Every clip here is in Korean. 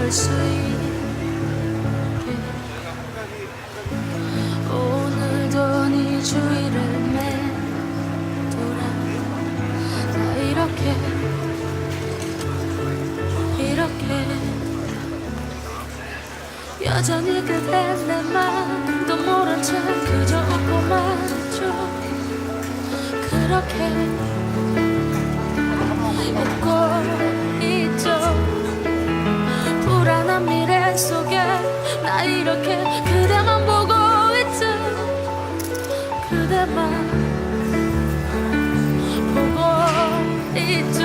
열 수 있게 오늘도 네 주위를 맴돌아 나 이렇게 여전히 그대 내 맘도 모른 채 그저 웃고만 있죠. 그렇게 웃고 있죠. 불안한 미래 속에 나 이렇게 그대만 보고 있죠. 그대만 보고 있죠.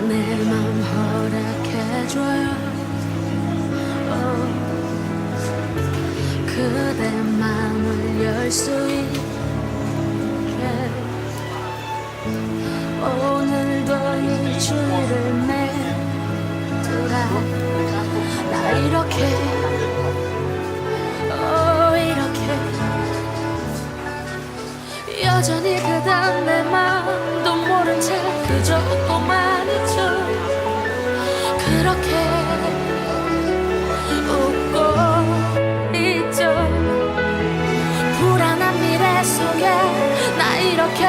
내 맘 허락해줘요. 그대 맘을 열 수 있게 오늘도 이 주위를 맴돌아 나 이렇게 여전히 그댄 내 맘도 모른 채 그저 웃고만 있죠. 그렇게 웃고 있죠. 불안한 미래 속에 나 이렇게